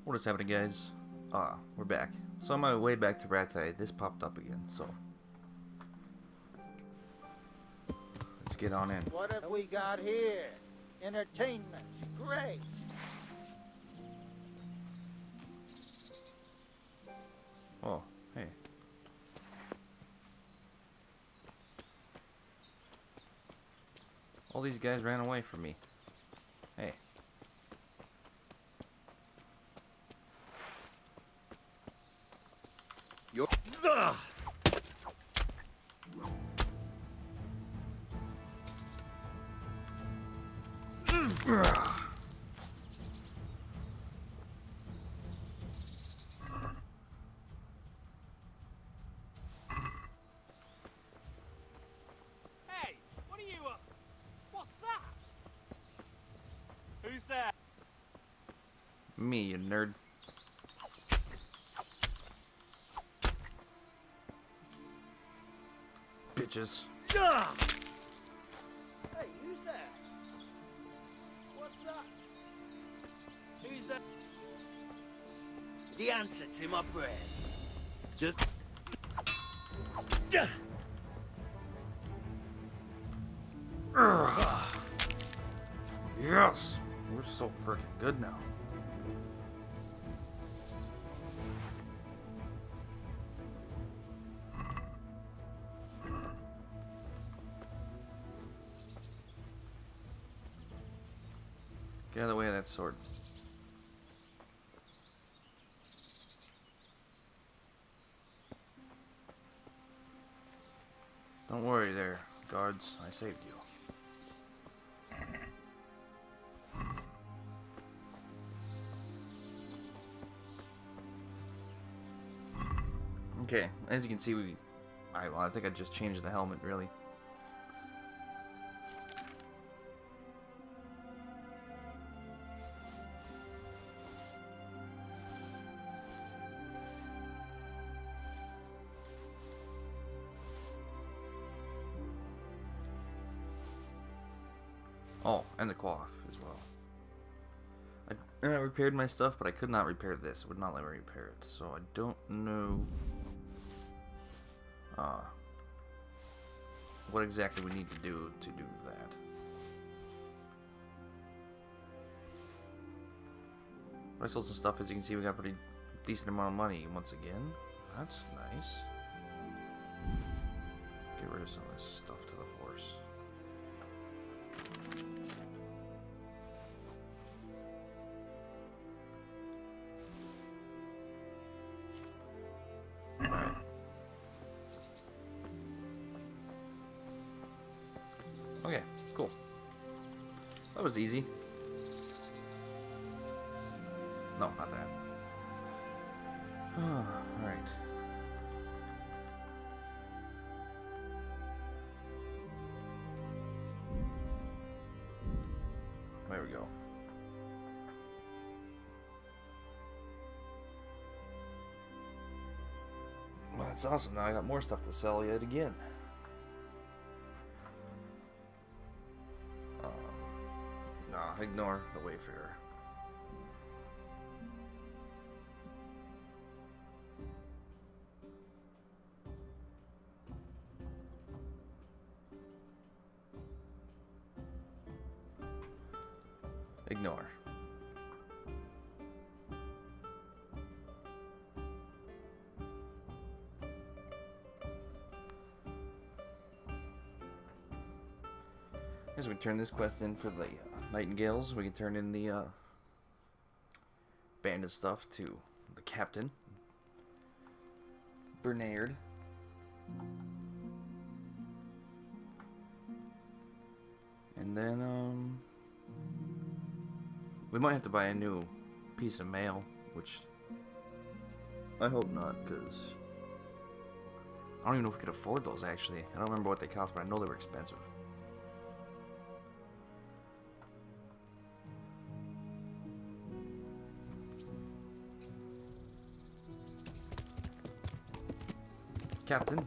What is happening, guys? We're back. So on my way back to Rattay, this popped up again, so let's get on in. What have we got here? Entertainment. Great. Oh, hey. All these guys ran away from me. Hey. You're... Hey, what are you up? What's that? Who's there? Me, you nerd. Bitches. Hey, who's that? What's that? Who's that? The answer's in my brain. Just... Yes! We're so freaking good now. Get out of the way of that sword. Don't worry there, guards. I saved you. Okay, as you can see, I think I just changed the helmet, really. Oh, and the coif as well. I repaired my stuff, but I could not repair this. It would not let me repair it, so I don't know what exactly we need to do that. But I sold some stuff. As you can see, we got a pretty decent amount of money once again. That's nice. Get rid of some of this stuff to the horse. Alright. Okay, cool. That was easy. No, not that. Alright. There we go. Well, that's awesome. Now I got more stuff to sell yet again. Nah, ignore the Wayfarer. Ignore. As we turn this quest in for the Nightingales, we can turn in the bandit stuff to the captain, Bernard. And then we might have to buy a new piece of mail, which I hope not, because I don't even know if we could afford those, actually. I don't remember what they cost, but I know they were expensive. Captain.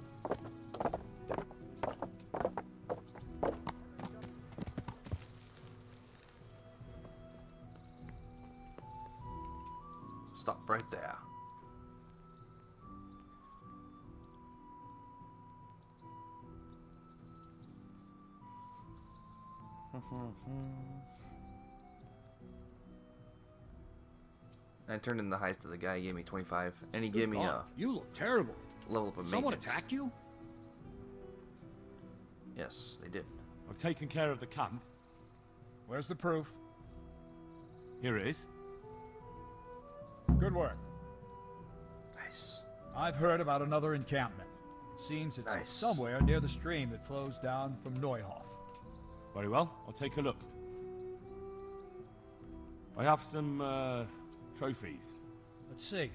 Stop right there. I turned in the heist to the guy. He gave me 25, and he gave me a You look terrible. level up of Someone maintenance. attack you? Yes, they did. I've taken care of the camp. Where's the proof? Here it is. Good work. Nice. I've heard about another encampment. It seems it's Nice. somewhere near the stream that flows down from Neuhof. Very well, I'll take a look. I have some, trophies. Let's see.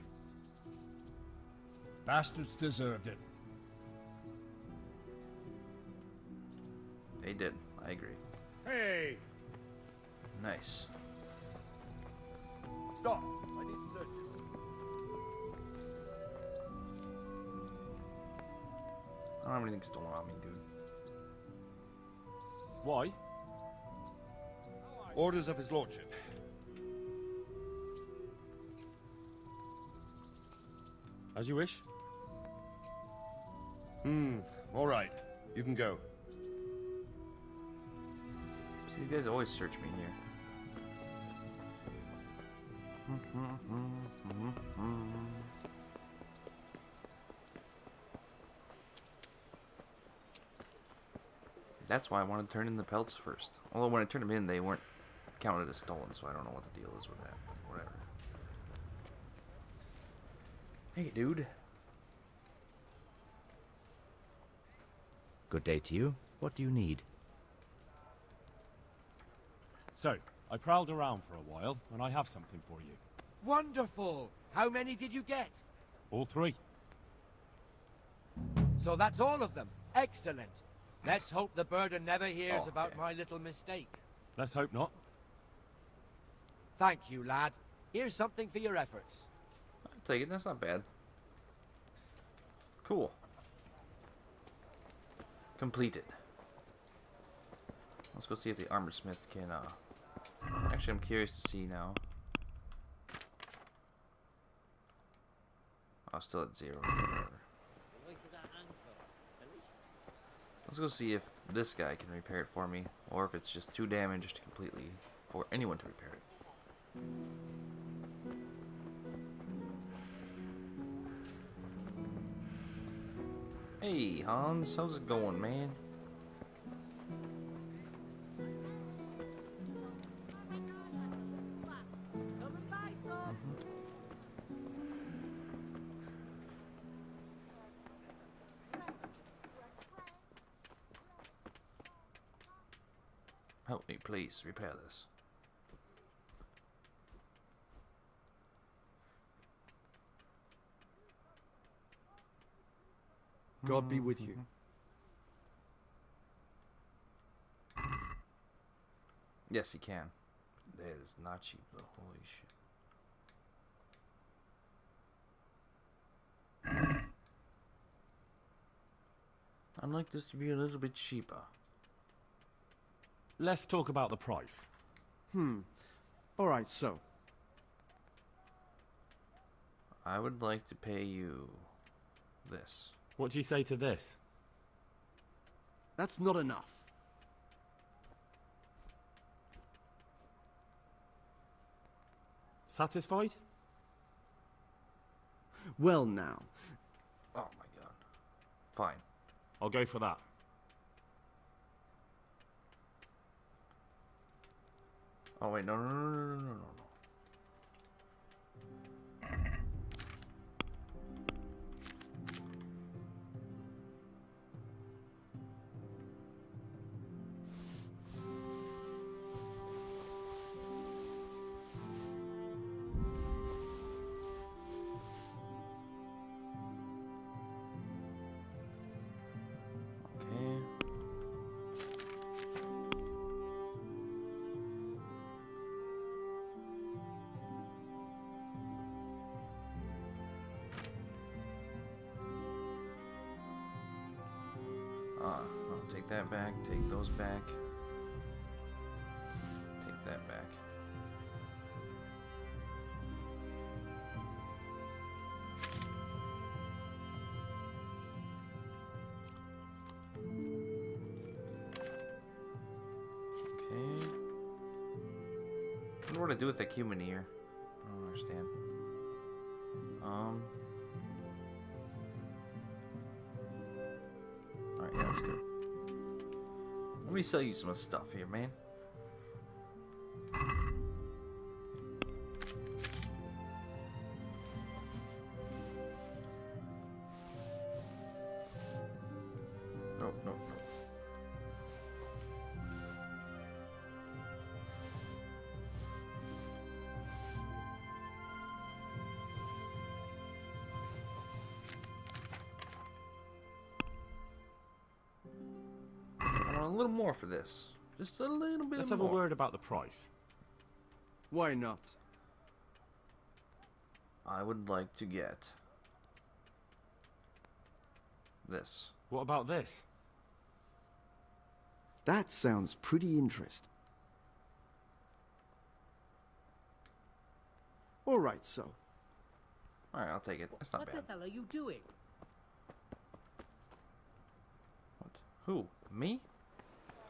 Bastards deserved it. They did. I agree. Hey! Nice. Stop. I need to search it. I don't have anything stolen on me, dude. Why? Orders of his lordship. As you wish. All right. You can go. These guys always search me here. That's why I wanted to turn in the pelts first. Although when I turned them in, they weren't counted as stolen, so I don't know what the deal is with that. Whatever. Hey, dude. Good day to you. What do you need? So, I prowled around for a while, and I have something for you. Wonderful! How many did you get? All three. So that's all of them. Excellent. Let's hope the burden never hears Okay. about my little mistake. Let's hope not. Thank you, lad. Here's something for your efforts. I'll take it. That's not bad. Cool. Completed. Let's go see if the armor smith can, Actually, I'm curious to see now. Oh, still at 0. Whatever. Let's go see if this guy can repair it for me, or if it's just too damaged completely for anyone to repair it. Hey, Hans, how's it going, man? Help me, please, repair this. God be with you. Yes, he can. That is not cheap, though. Holy shit. I'd like this to be a little bit cheaper. Let's talk about the price. Alright, so. I would like to pay you this. What do you say to this? That's not enough. Satisfied? Well now. Oh my god. Fine. I'll go for that. Oh wait, no. Okay. I'll take that back, take those back, take that back. wonder what to do with the human ear. I don't understand. Alright, yeah, that's good. Let me sell you some stuff here, man. Nope, nope, nope. I want a little more for this. Just a little bit Let's more. have a word about the price. Why not? I would like to get this. What about this? That sounds pretty interesting. All right, so. Alright, I'll take it. That's not What bad. the hell are you doing? What? Who? Me?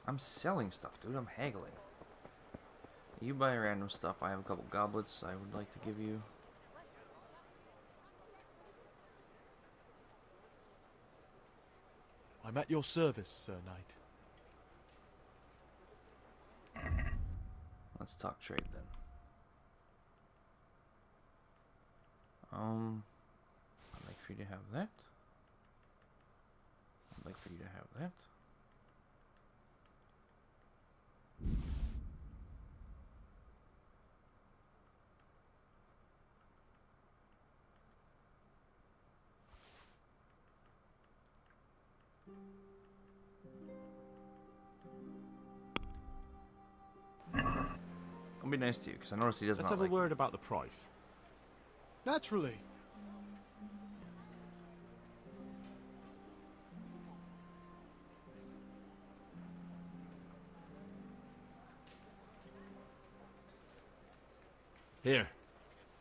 I'm selling stuff, dude. I'm haggling. You buy random stuff. I have a couple goblets I would like to give you. I'm at your service, Sir Knight. Let's talk trade then. I'd like for you to have that. I'd like for you to have that. I'll be nice to you because I noticed he does Let's not have like a word about the price. Naturally. Here,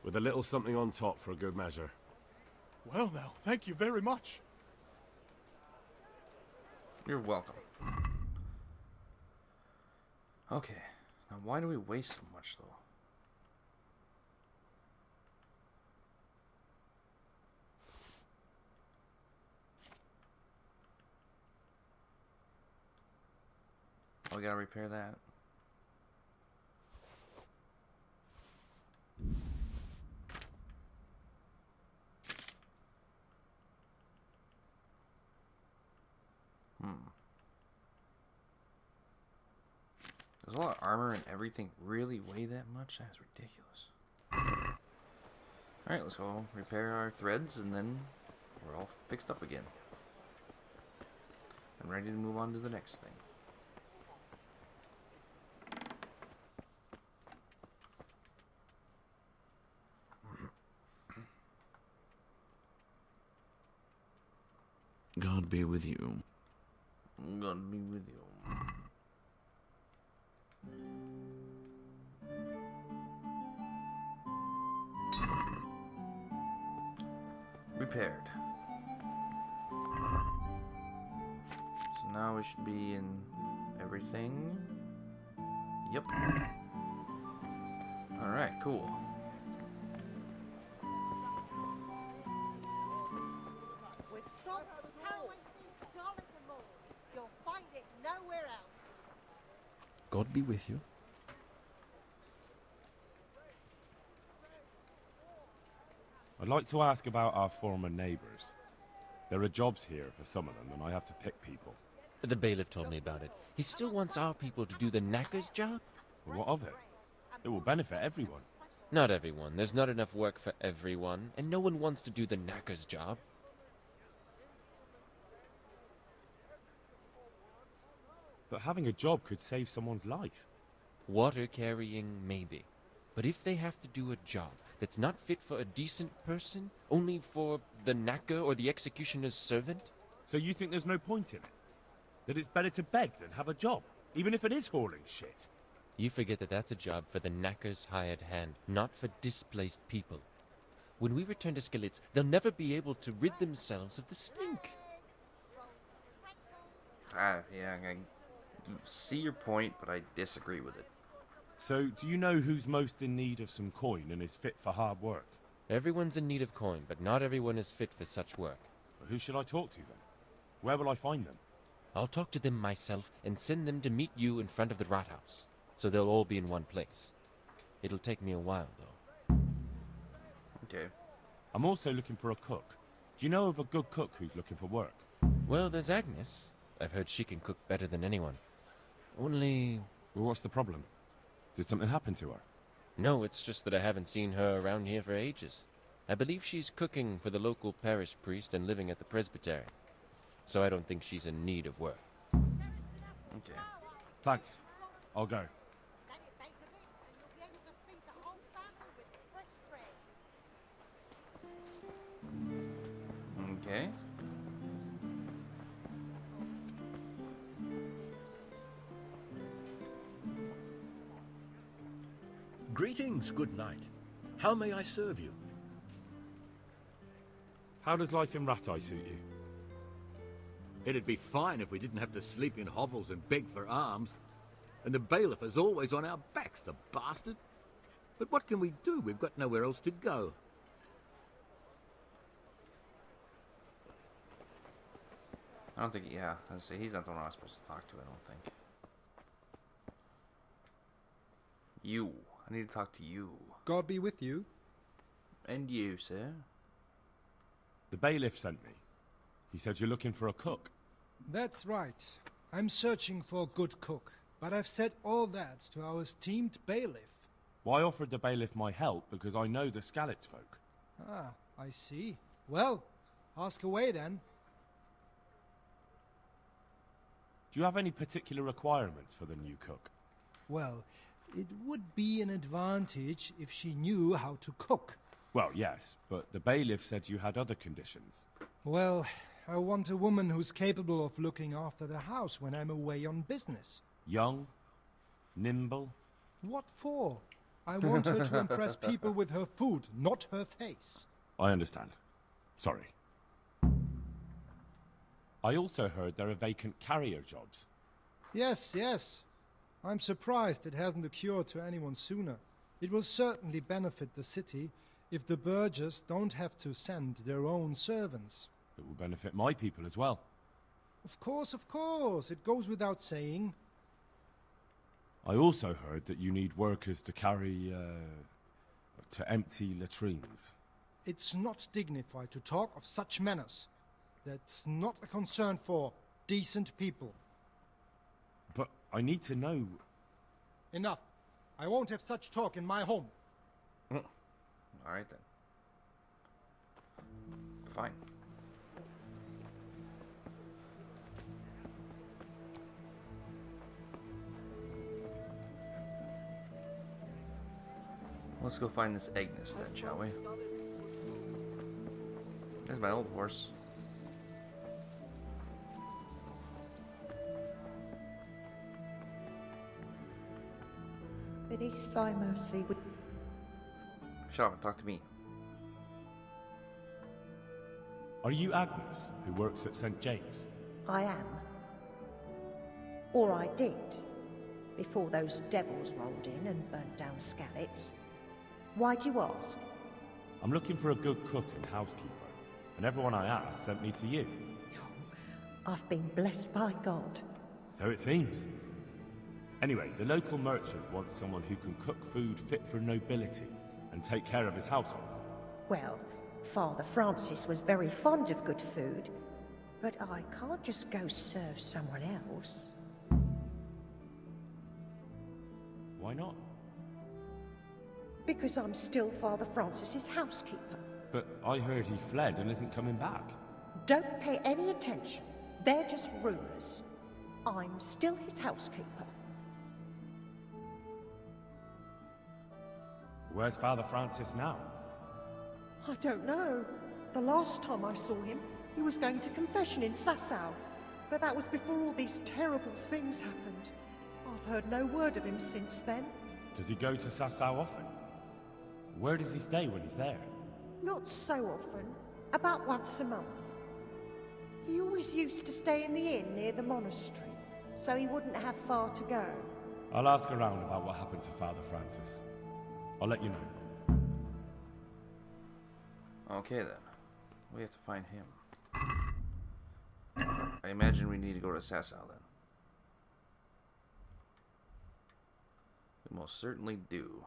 with a little something on top for a good measure. Well now, thank you very much. You're welcome. Okay, now why do we waste so much though? Oh, we gotta repair that. Does a lot of armor and everything really weigh that much? That is ridiculous. Alright, let's go repair our threads and then we're all fixed up again. And ready to move on to the next thing. God be with you. God be with you. Repaired. So now we should be in everything. Yep. Alright, cool. With some power seems garlic and more, you'll find it nowhere else. God be with you. I'd like to ask about our former neighbours. There are jobs here for some of them, and I have to pick people. The bailiff told me about it. He still wants our people to do the knacker's job? But what of it? It will benefit everyone. Not everyone. There's not enough work for everyone, and no one wants to do the knacker's job. But having a job could save someone's life. Water carrying, maybe. But if they have to do a job that's not fit for a decent person, only for the knacker or the executioner's servant? So you think there's no point in it? That it's better to beg than have a job, even if it is hauling shit? You forget that that's a job for the knacker's hired hand, not for displaced people. When we return to Skillets, they'll never be able to rid themselves of the stink. Yeah, I see your point, but I disagree with it. So, do you know who's most in need of some coin and is fit for hard work? Everyone's in need of coin, but not everyone is fit for such work. Well, who should I talk to then? Where will I find them? I'll talk to them myself and send them to meet you in front of the rat house, so they'll all be in one place. It'll take me a while, though. Okay. I'm also looking for a cook. Do you know of a good cook who's looking for work? Well, there's Agnes. I've heard she can cook better than anyone. Only... Well, what's the problem? Did something happen to her? No, it's just that I haven't seen her around here for ages. I believe she's cooking for the local parish priest and living at the presbytery. So I don't think she's in need of work. Okay. Thanks. I'll go. Okay. Greetings, good knight. How may I serve you? How does life in Rattay suit you? It'd be fine if we didn't have to sleep in hovels and beg for alms. And the bailiff is always on our backs, the bastard. But what can we do? We've got nowhere else to go. I don't think, yeah, I say he's not the one I'm supposed to talk to, I don't think. You. I need to talk to you. God be with you. And you, sir. The bailiff sent me. He said you're looking for a cook. That's right. I'm searching for a good cook, but I've said all that to our esteemed bailiff. Well, I offered the bailiff my help because I know the Skalitz folk. Ah, I see. Well, ask away then. Do you have any particular requirements for the new cook? Well, it would be an advantage if she knew how to cook. Well, yes, but the bailiff said you had other conditions. Well, I want a woman who's capable of looking after the house when I'm away on business. Young? Nimble? What for? I want her to impress people with her food, not her face. I understand. Sorry. I also heard there are vacant carrier jobs. Yes, yes. I'm surprised it hasn't occurred to anyone sooner. It will certainly benefit the city if the burghers don't have to send their own servants. It will benefit my people as well. Of course, of course. It goes without saying. I also heard that you need workers to carry, to empty latrines. It's not dignified to talk of such manners. That's not a concern for decent people. But I need to know... Enough. I won't have such talk in my home. Alright then. Fine. Let's go find this Agnes then, shall we? There's my old horse. Beneath thy mercy would... Shut up and talk to me. Are you Agnes, who works at St. James? I am. Or I did, before those devils rolled in and burnt down Skalitz. Why'd you ask? I'm looking for a good cook and housekeeper, and everyone I asked sent me to you. I've been blessed by God. So it seems. Anyway, the local merchant wants someone who can cook food fit for nobility and take care of his household. Well, Father Francis was very fond of good food, but I can't just go serve someone else. Why not? Because I'm still Father Francis's housekeeper. But I heard he fled and isn't coming back. Don't pay any attention. They're just rumors. I'm still his housekeeper. Where's Father Francis now? I don't know. The last time I saw him, he was going to confession in Sasau. But that was before all these terrible things happened. I've heard no word of him since then. Does he go to Sasau often? Where does he stay when he's there? Not so often. About once a month. He always used to stay in the inn near the monastery, so he wouldn't have far to go. I'll ask around about what happened to Father Francis. I'll let you know. Okay then. We have to find him. I imagine we need to go to Sasau then. We most certainly do.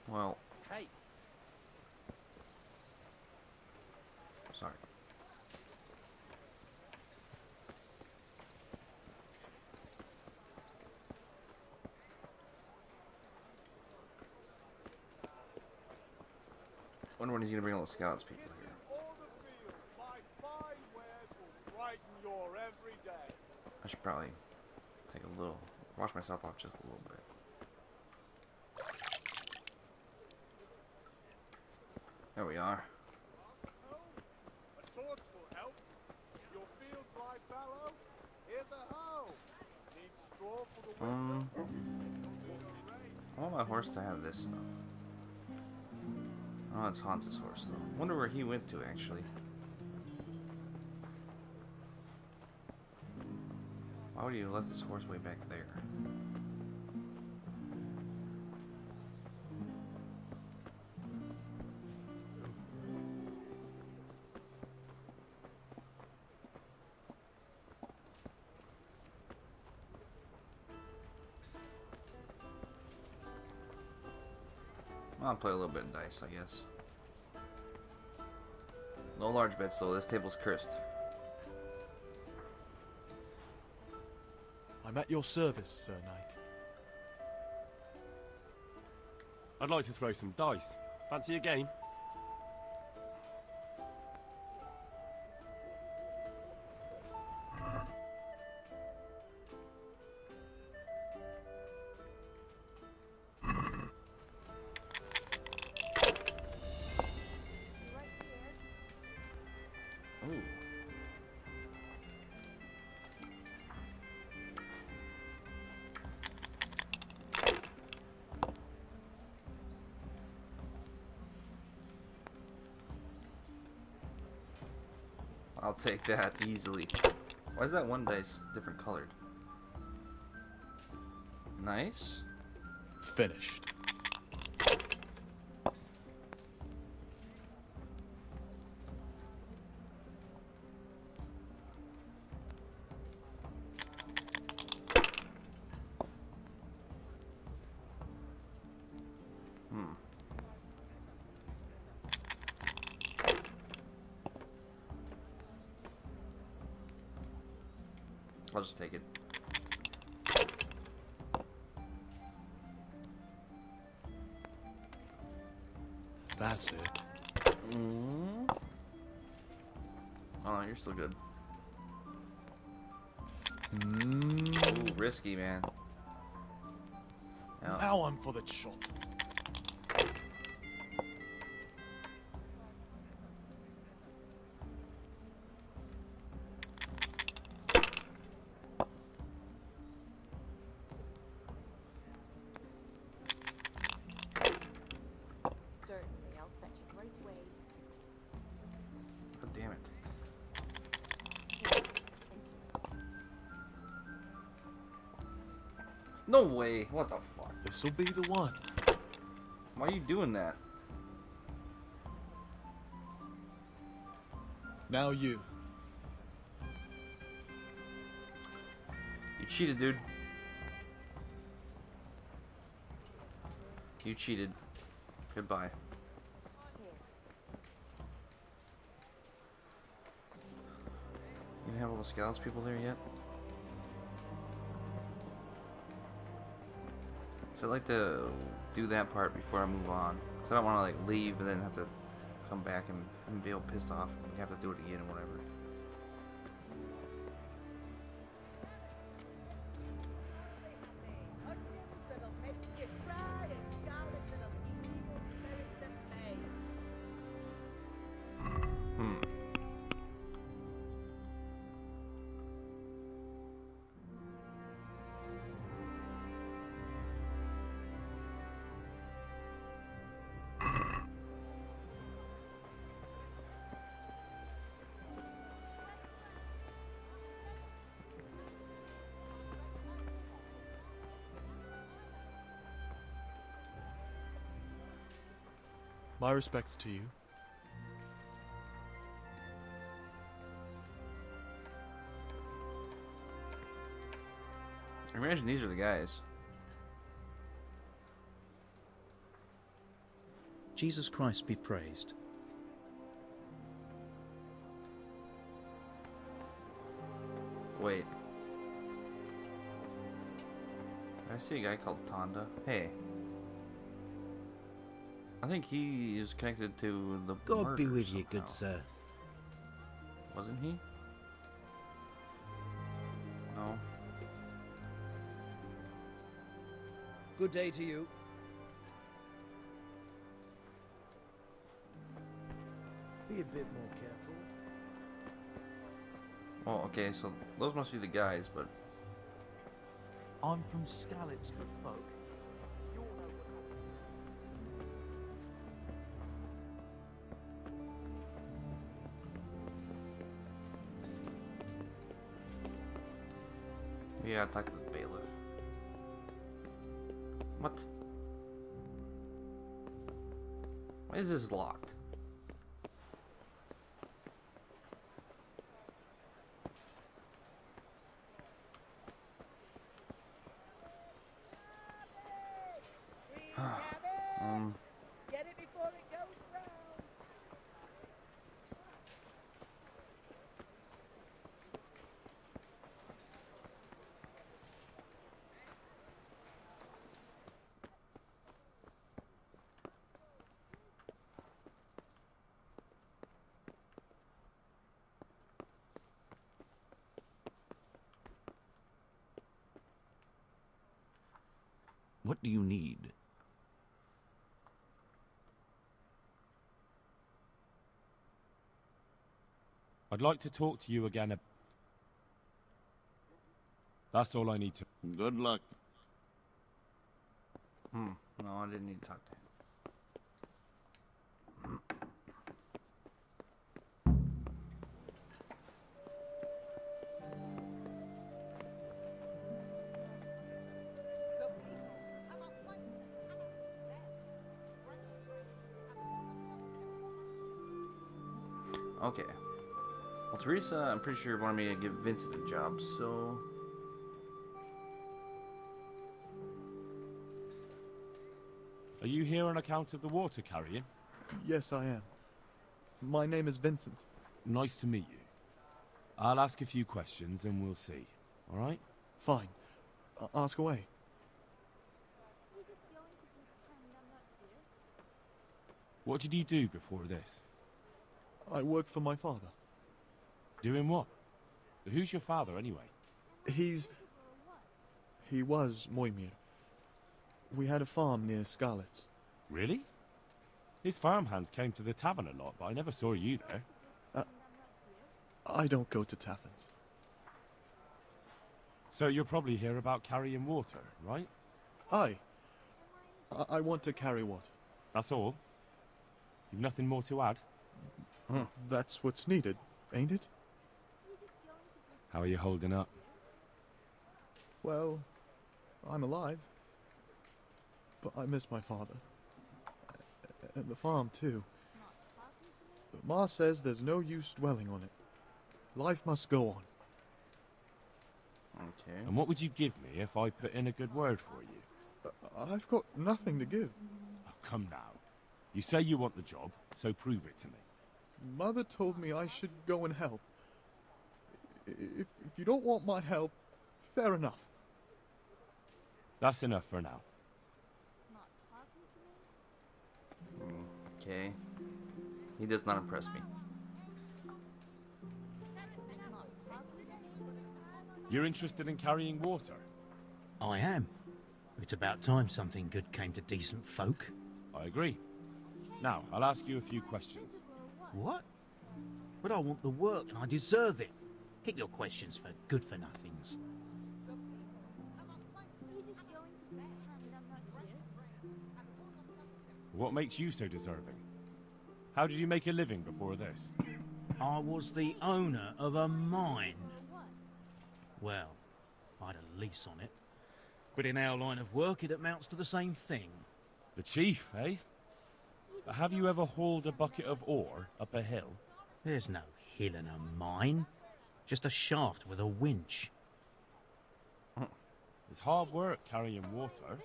Well. Hey. Sorry. Wonder when he's gonna bring all the scouts people here. I should probably take a little, wash myself off just a little bit. There we are. I want my horse to have this stuff. Oh, it's Hans's horse though. Wonder where he went to actually. Why would he have left his horse way back there? I'll play a little bit of dice, I guess. No large bets though, this table's cursed. I'm at your service, Sir Knight. I'd like to throw some dice. Fancy a game? Ooh. I'll take that easily. Why is that one dice different colored? Nice. Finished. I'll just take it. That's it. Oh, you're still good. Ooh, risky, man. Now I'm for the chop. Damn it. No way. What the fuck? This'll be the one. Why are you doing that? Now you. You cheated, dude. You cheated. Goodbye. You didn't have all the scouts people there yet? So I'd like to do that part before I move on. So I don't want to like leave and then have to come back and be all pissed off. We have to do it again or whatever. My respects to you. I imagine these are the guys. Jesus Christ be praised. Wait. I see a guy called Tonda. Hey. I think he is connected to the God be murder with you, somehow. good sir. Wasn't he? No. Good day to you. Be a bit more careful. Oh, okay, so those must be the guys, but... I'm from Skalitz, good folk. We gotta talk to the bailiff. What? Why is this locked? Get it before it goes round. What do you need? I'd like to talk to you again. That's all I need to... Good luck. No, I didn't need to talk to him. Okay. Well, Teresa, I'm pretty sure wanted me to give Vincent a job, so... Are you here on account of the water carrying? Yes, I am. My name is Vincent. Nice to meet you. I'll ask a few questions and we'll see. Alright? Fine. Ask away. What did you do before this? I work for my father. Doing what? Who's your father, anyway? He was Bohemian. We had a farm near Skalitz. Really? His farmhands came to the tavern a lot, but I never saw you there. I don't go to taverns. So you're probably here about carrying water, right? Aye. I want to carry water. That's all? You've nothing more to add? That's what's needed, ain't it? How are you holding up? Well, I'm alive. But I miss my father. And the farm, too. But Ma says there's no use dwelling on it. Life must go on. Okay. And what would you give me if I put in a good word for you? I've got nothing to give. Oh, come now. You say you want the job, so prove it to me. Mother told me I should go and help. If you don't want my help, fair enough. That's enough for now. Okay. He does not impress me. You're interested in carrying water? I am. It's about time something good came to decent folk. I agree. Now, I'll ask you a few questions. What? But I want the work and I deserve it. Keep your questions for good-for-nothings. What makes you so deserving? How did you make a living before this? I was the owner of a mine. Well, I had a lease on it. But in our line of work, it amounts to the same thing. The chief, eh? Have you ever hauled a bucket of ore up a hill? There's no hill in a mine. Just a shaft with a winch. It's hard work carrying water.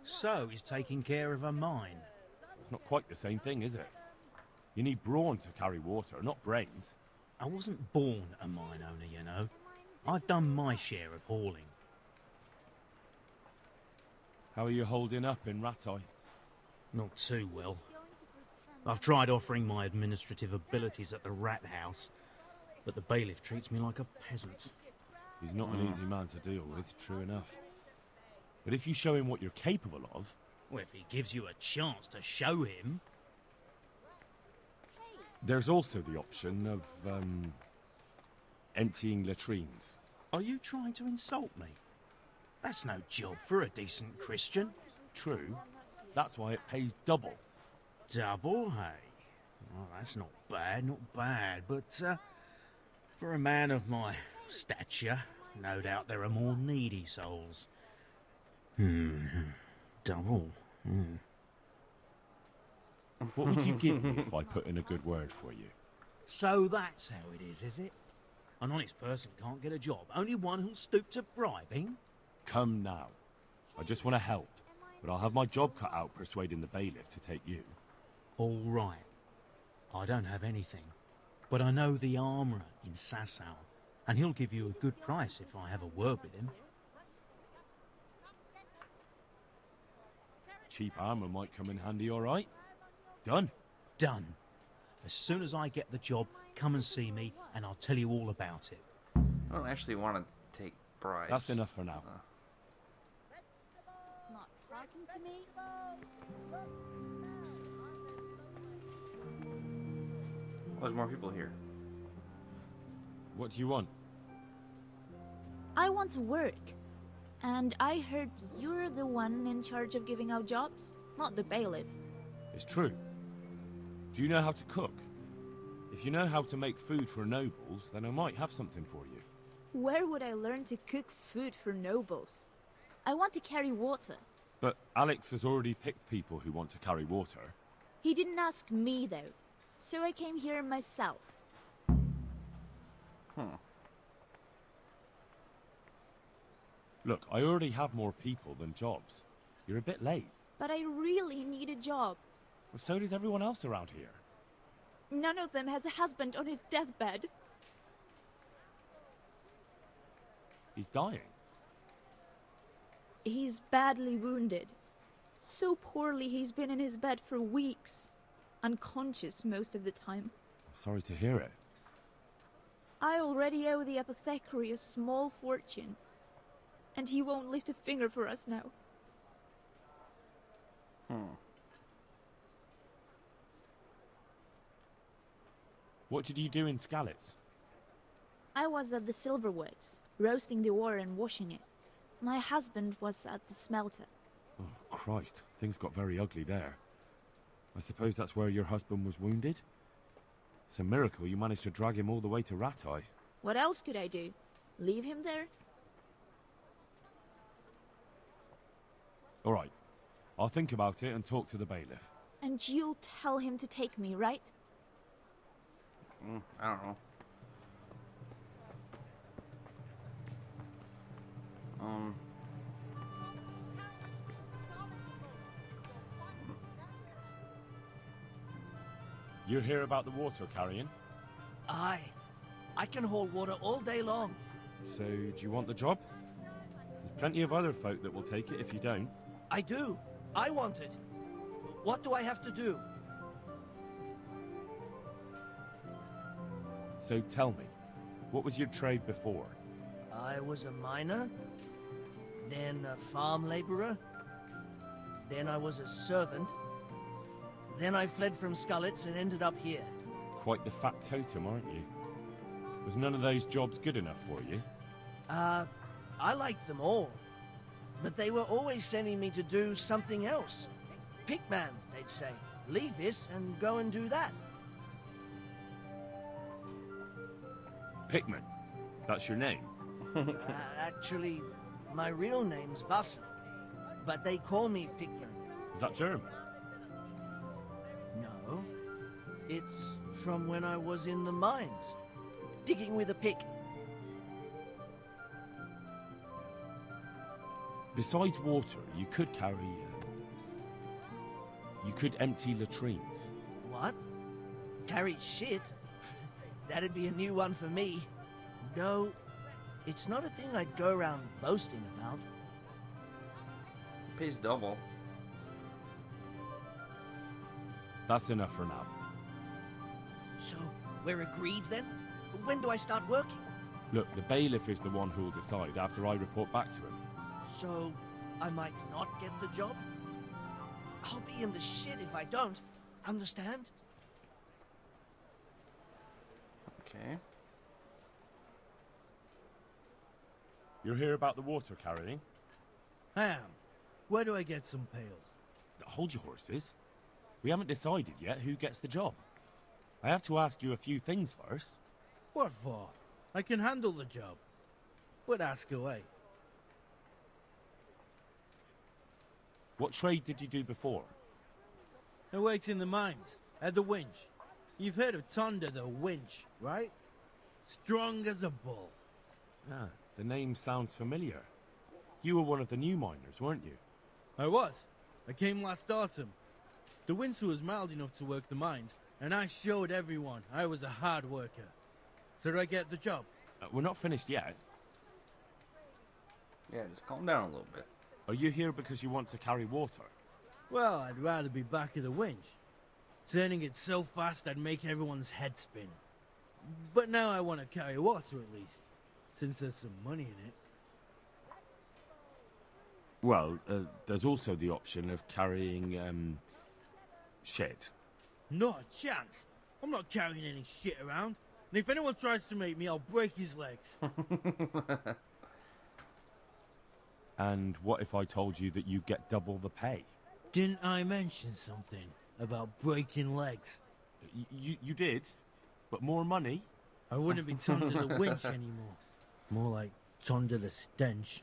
So he's taking care of a mine. It's not quite the same thing, is it? You need brawn to carry water, not brains. I wasn't born a mine owner, you know. I've done my share of hauling. How are you holding up in Rattay? Not too well. I've tried offering my administrative abilities at the rat house, but the bailiff treats me like a peasant. He's not an easy man to deal with, true enough. But if you show him what you're capable of... Well, if he gives you a chance to show him... There's also the option of, emptying latrines. Are you trying to insult me? That's no job for a decent Christian. True. That's why it pays double. Double, hey? Well, that's not bad, but, for a man of my stature, no doubt there are more needy souls. Double. What would you give me if I put in a good word for you? So that's how it is it? An honest person can't get a job, only one who'll stoop to bribing? Come now. I just want to help, but I'll have my job cut out persuading the bailiff to take you. All right. I don't have anything, but I know the armourer in Sasau, and he'll give you a good price if I have a word with him. Cheap armour might come in handy, all right? Done? Done. As soon as I get the job, come and see me, and I'll tell you all about it. I don't actually want to take bribes. That's enough for now. Not talking to me? Oh, there's more people here. What do you want? I want to work. And I heard you're the one in charge of giving out jobs, not the bailiff. It's true. Do you know how to cook? If you know how to make food for nobles, then I might have something for you. Where would I learn to cook food for nobles? I want to carry water. But Alex has already picked people who want to carry water. He didn't ask me, though. So I came here myself. Look, I already have more people than jobs. You're a bit late. But I really need a job. Well, so does everyone else around here. None of them has a husband on his deathbed. He's dying. He's badly wounded. So poorly he's been in his bed for weeks. Unconscious most of the time. Sorry to hear it. I already owe the apothecary a small fortune. And he won't lift a finger for us now. What did you do in Skalitz? I was at the silver works, roasting the ore and washing it. My husband was at the smelter. Oh, Christ. Things got very ugly there. I suppose that's where your husband was wounded? It's a miracle you managed to drag him all the way to Rattay. What else could I do? Leave him there? All right. I'll think about it and talk to the bailiff. And you'll tell him to take me, right? I don't know. You hear about the water carrying? Aye. I can haul water all day long. So, do you want the job? There's plenty of other folk that will take it if you don't. I do. I want it. What do I have to do? So tell me, what was your trade before? I was a miner, then a farm laborer, then I was a servant, then I fled from Skalitz and ended up here. Quite the fat totem, aren't you? Was none of those jobs good enough for you? I liked them all, but they were always sending me to do something else. Pickman, they'd say. Leave this and go and do that. Pickman? That's your name? Actually, my real name's Vassal, but they call me Pickman. Is that German? No. It's from when I was in the mines, digging with a pick. Besides water, you could carry... you could empty latrines. What? Carry shit? That'd be a new one for me. Though, it's not a thing I'd go around boasting about. Pays double. That's enough for now. So, we're agreed then? When do I start working? Look, the bailiff is the one who'll decide after I report back to him. So, I might not get the job? I'll be in the shit if I don't. Understand? Okay. You're here about the water carrying? I am. Where do I get some pails? Hold your horses. We haven't decided yet who gets the job. I have to ask you a few things first. What for? I can handle the job. But ask away. What trade did you do before? I worked in the mines, at the winch. You've heard of Thunder the winch, right? Strong as a bull. Ah, the name sounds familiar. You were one of the new miners, weren't you? I was. I came last autumn. The winter was mild enough to work the mines, and I showed everyone I was a hard worker. So did I get the job? We're not finished yet. Yeah, just calm down a little bit. Are you here because you want to carry water? Well, I'd rather be back at the winch. Turning it so fast I'd make everyone's head spin. But now I want to carry water at least, since there's some money in it. Well, there's also the option of carrying, shit. Not a chance. I'm not carrying any shit around. And if anyone tries to make me, I'll break his legs. And what if I told you that you get double the pay? Didn't I mention something about breaking legs? You did? But more money? I wouldn't be Thunder the winch anymore. More like Thunder the stench.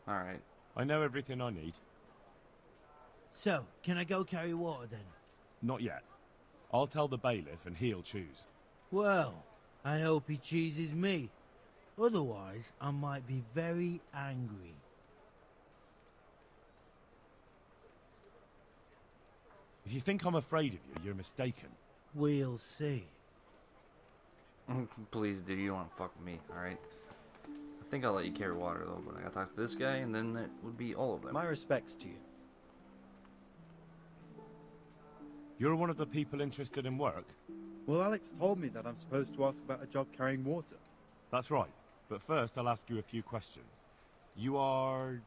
Alright. I know everything I need. So, can I go carry water then? Not yet. I'll tell the bailiff and he'll choose. Well, I hope he chooses me. Otherwise, I might be very angry. If you think I'm afraid of you, you're mistaken. We'll see. Please, dude, you don't want to fuck with me, alright? I think I'll let you carry water, though, but I gotta talk to this guy, and then that would be all of them. My respects to you. You're one of the people interested in work? Well, Alex told me that I'm supposed to ask about a job carrying water. That's right. But first, I'll ask you a few questions. You are...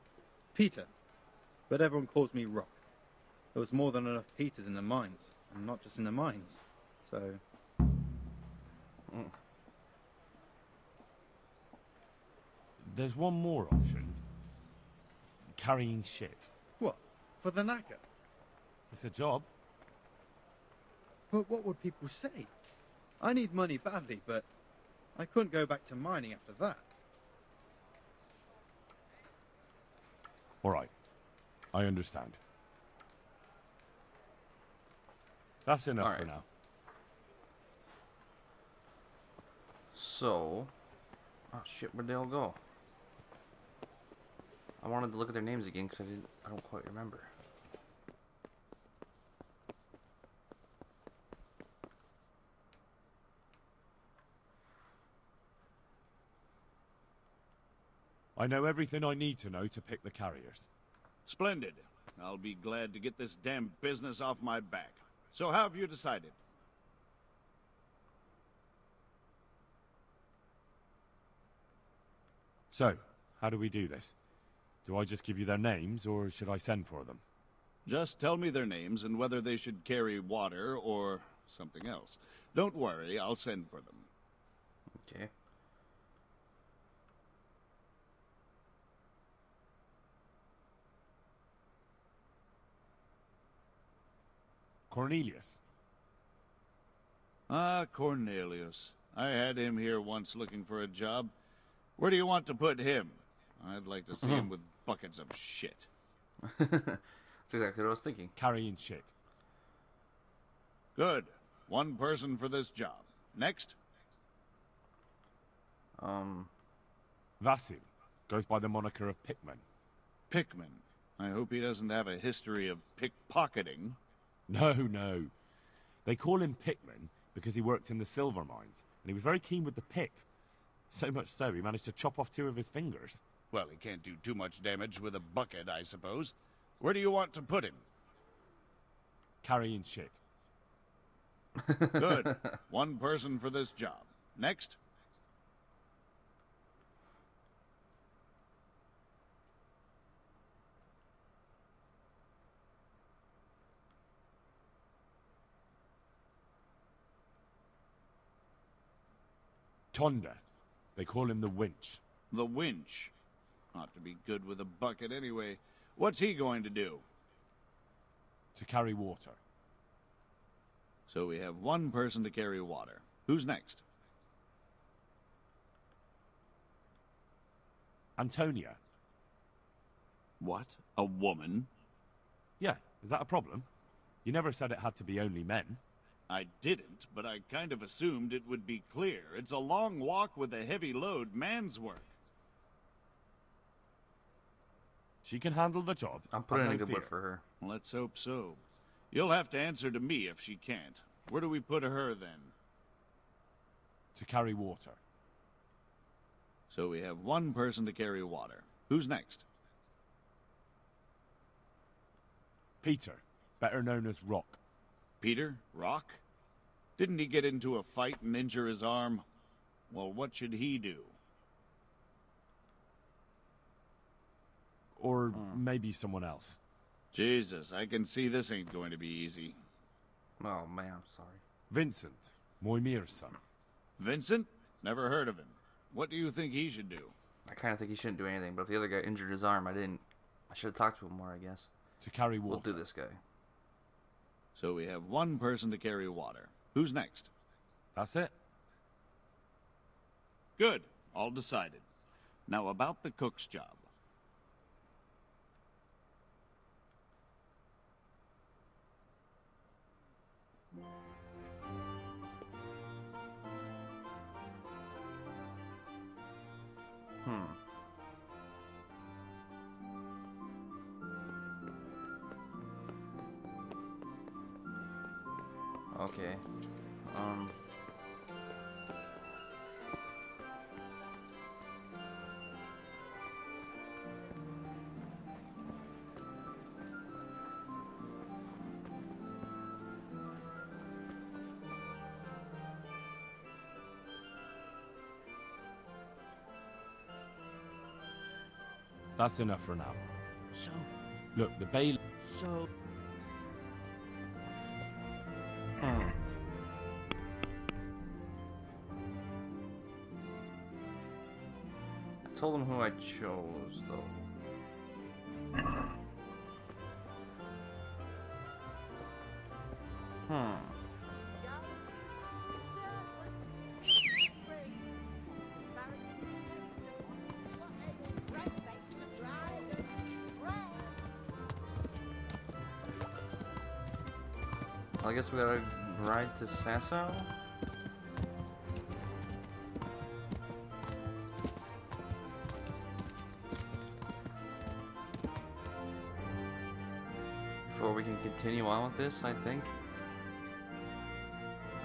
Peter. But everyone calls me Rock. There was more than enough Peters in the mines, and not just in the mines. So... There's one more option. Carrying shit. What? For the knacker? It's a job. But what would people say? I need money badly, but I couldn't go back to mining after that. All right. I understand. That's enough for now. So... Oh shit, where'd they all go? I wanted to look at their names again because I don't quite remember. I know everything I need to know to pick the carriers. Splendid. I'll be glad to get this damn business off my back. So how have you decided? So, how do we do this? Do I just give you their names, or should I send for them? Just tell me their names and whether they should carry water or something else. Don't worry, I'll send for them. Okay. Cornelius. Ah, Cornelius. I had him here once looking for a job. Where do you want to put him? I'd like to see him with buckets of shit. That's exactly what I was thinking. Carrying shit. Good. One person for this job. Next. Vasil. Goes by the moniker of Pickman. Pickman. I hope he doesn't have a history of pickpocketing. No, no. They call him Pickman because he worked in the silver mines, and he was very keen with the pick. So much so, he managed to chop off 2 of his fingers. Well, he can't do too much damage with a bucket, I suppose. Where do you want to put him? Carrying shit. Good. One person for this job. Next. Tonda. They call him the Winch. The Winch. Ought to be good with a bucket anyway. What's he going to do? To carry water. So we have one person to carry water. Who's next? Antonia. What? A woman? Yeah, is that a problem? You never said it had to be only men. I didn't, but I kind of assumed it would be clear. It's a long walk with a heavy load, man's work. She can handle the job. I'm putting in no a good fear. word for her. Let's hope so. You'll have to answer to me if she can't. Where do we put her, then? To carry water. So we have one person to carry water. Who's next? Peter, better known as Rock. Peter? Rock? Didn't he get into a fight and injure his arm? Well, what should he do? Or maybe someone else. Jesus, I can see this ain't going to be easy. Oh, man, I'm sorry. Vincent, Moimir's son. Vincent? Never heard of him. What do you think he should do? I kind of think he shouldn't do anything, but if the other guy injured his arm, I should have talked to him more, I guess. To carry water. We'll do this guy. So we have one person to carry water. Who's next? That's it. Good. All decided. Now about the cook's job. Okay. That's enough for now. So... Look, the bailiff... So... I told him who I chose, though. I guess we gotta ride to Sasau? Before we can continue on with this, I think.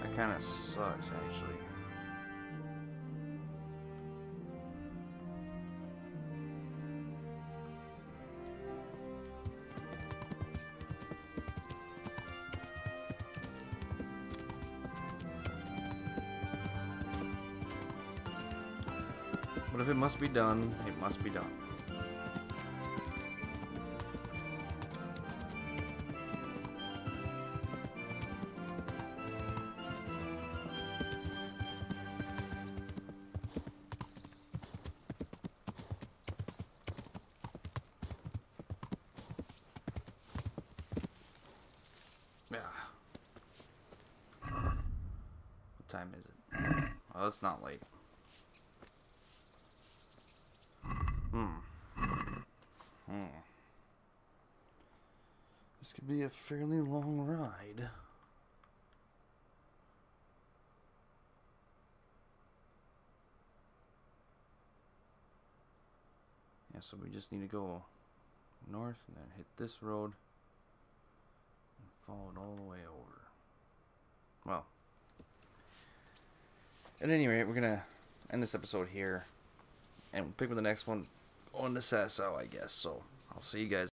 That kinda sucks, actually. But if it must be done, it must be done. Yeah. What time is it? Oh, it's not late. This could be a fairly long ride. so we just need to go north and then hit this road and follow it all the way over. Well, at any rate, we're gonna end this episode here, and we'll pick up the next one on the Sasau, I guess. So I'll see you guys.